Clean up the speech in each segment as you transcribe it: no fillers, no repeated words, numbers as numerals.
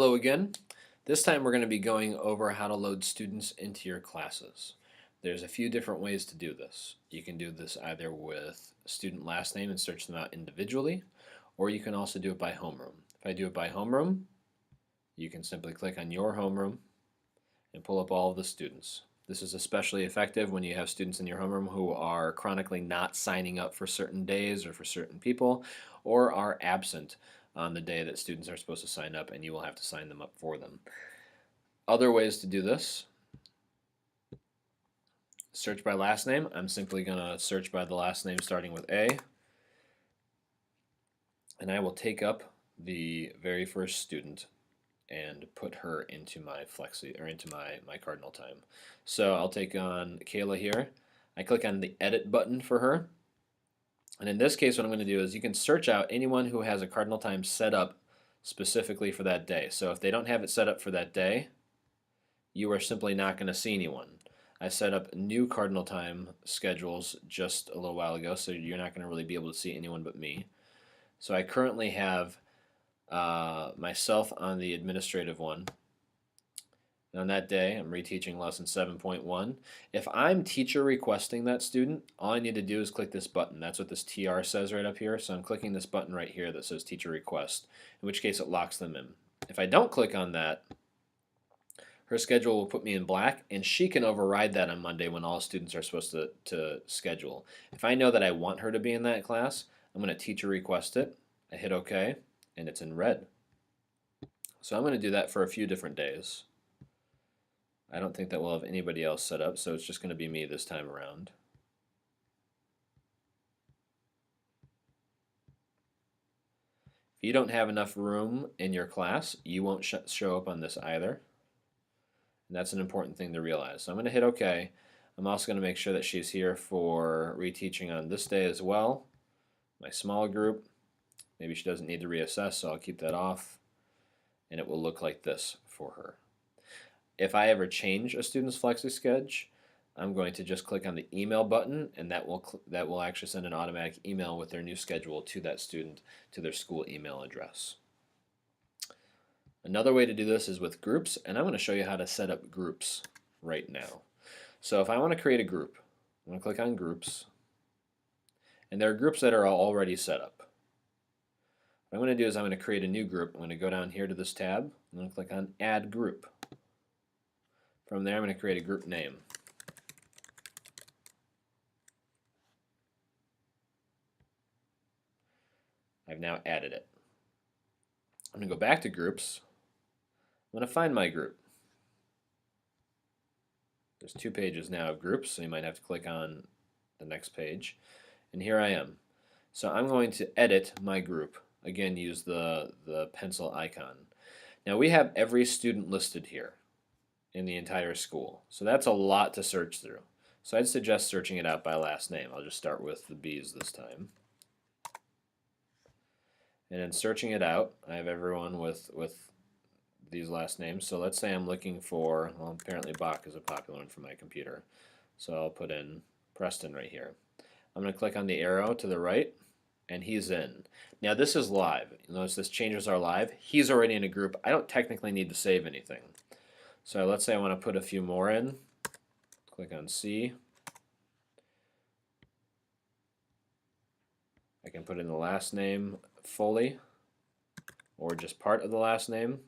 Hello again. This time we're going to be going over how to load students into your classes. There's a few different ways to do this. You can do this either with student last name and search them out individually, or you can also do it by homeroom. If I do it by homeroom, you can simply click on your homeroom and pull up all of the students. This is especially effective when you have students in your homeroom who are chronically not signing up for certain days or for certain people, or are absent on the day that students are supposed to sign up, and you will have to sign them up for them. Other ways to do this: search by last name. I'm simply going to search by the last name starting with A, and I will take up the very first student and put her into my flexi or into my cardinal time. So I'll take on Kayla here. I click on the edit button for her. And in this case, what I'm going to do is you can search out anyone who has a cardinal time set up specifically for that day. So if they don't have it set up for that day, you are simply not going to see anyone. I set up new cardinal time schedules just a little while ago, so you're not going to really be able to see anyone but me. So I currently have myself on the administrative one. And on that day, I'm reteaching lesson 7.1. If I'm teacher requesting that student, all I need to do is click this button. That's what this TR says right up here. So I'm clicking this button right here that says teacher request, in which case it locks them in. If I don't click on that, her schedule will put me in black, and she can override that on Monday when all students are supposed to schedule. If I know that I want her to be in that class, I'm going to teacher request it. I hit OK, and it's in red. So I'm going to do that for a few different days. I don't think that we'll have anybody else set up, so it's just going to be me this time around. If you don't have enough room in your class, you won't show up on this either. And that's an important thing to realize. So I'm going to hit OK. I'm also going to make sure that she's here for reteaching on this day as well. My small group. Maybe she doesn't need to reassess, so I'll keep that off. And it will look like this for her. If I ever change a student's FlexiSched, I'm going to just click on the email button, and that will actually send an automatic email with their new schedule to that student to their school email address. Another way to do this is with groups, and I'm going to show you how to set up groups right now. So if I want to create a group, I'm going to click on groups, and there are groups that are already set up. What I'm going to do is I'm going to create a new group. I'm going to go down here to this tab. I'm going to click on add group. From there, I'm going to create a group name. I've now added it. I'm going to go back to groups. I'm going to find my group. There's 2 pages now of groups, so you might have to click on the next page. And here I am. So I'm going to edit my group. Again, use the pencil icon. Now we have every student listed here in the entire school. So that's a lot to search through. So I'd suggest searching it out by last name. I'll just start with the B's this time. And then searching it out, I have everyone with these last names. So let's say I'm looking for, well, apparently Bach is a popular one for my computer. So I'll put in Preston right here. I'm going to click on the arrow to the right, and he's in. Now this is live. You notice this changes are live. He's already in a group. I don't technically need to save anything. So let's say I want to put a few more in. Click on C. I can put in the last name fully, or just part of the last name.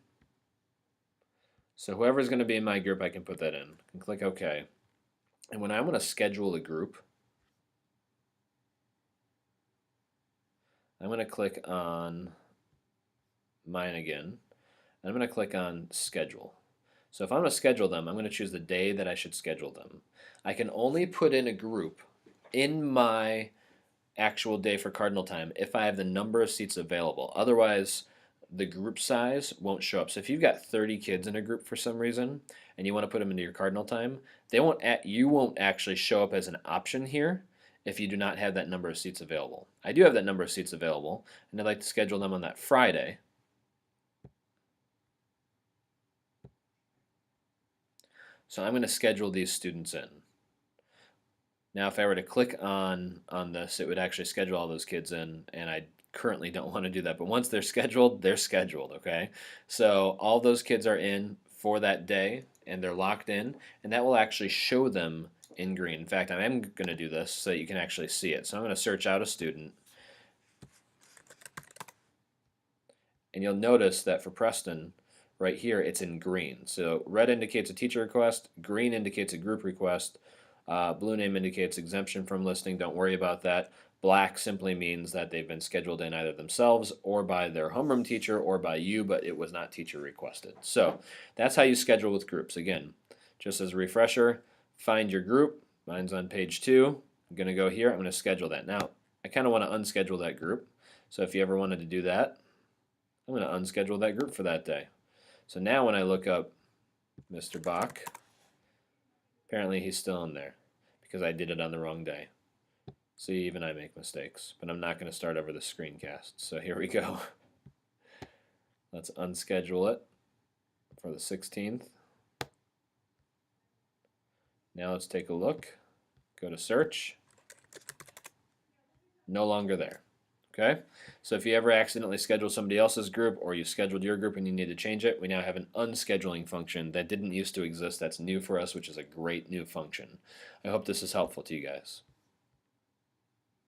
So whoever's going to be in my group, I can put that in. I can click OK. And when I want to schedule a group, I'm going to click on mine again. And I'm going to click on schedule. So if I'm going to schedule them, I'm going to choose the day that I should schedule them. I can only put in a group in my actual day for cardinal time if I have the number of seats available. Otherwise, the group size won't show up. So if you've got 30 kids in a group for some reason and you want to put them into your cardinal time, you won't actually show up as an option here if you do not have that number of seats available. I do have that number of seats available, and I'd like to schedule them on that Friday. So I'm going to schedule these students in. Now if I were to click on this, it would actually schedule all those kids in, and currently don't want to do that, but once they're scheduled, okay? So all those kids are in for that day and they're locked in, and that will actually show them in green. In fact, I am going to do this so that you can actually see it. So I'm going to search out a student, and you'll notice that for Preston, right here, it's in green. So red indicates a teacher request, green indicates a group request, blue name indicates exemption from listing, don't worry about that. Black simply means that they've been scheduled in either themselves or by their homeroom teacher or by you, but it was not teacher requested. So that's how you schedule with groups. Again, just as a refresher, find your group. Mine's on page 2. I'm going to go here. I'm going to schedule that. Now, I kind of want to unschedule that group. So if you ever wanted to do that, I'm going to unschedule that group for that day. So now when I look up Mr. Bach, apparently he's still in there because I did it on the wrong day. See, even I make mistakes, but I'm not going to start over the screencast. So here we go. Let's unschedule it for the 16th. Now let's take a look. Go to search. No longer there. Okay? So if you ever accidentally schedule somebody else's group or you scheduled your group and you need to change it, we now have an unscheduling function that didn't used to exist. That's new for us, which is a great new function. I hope this is helpful to you guys.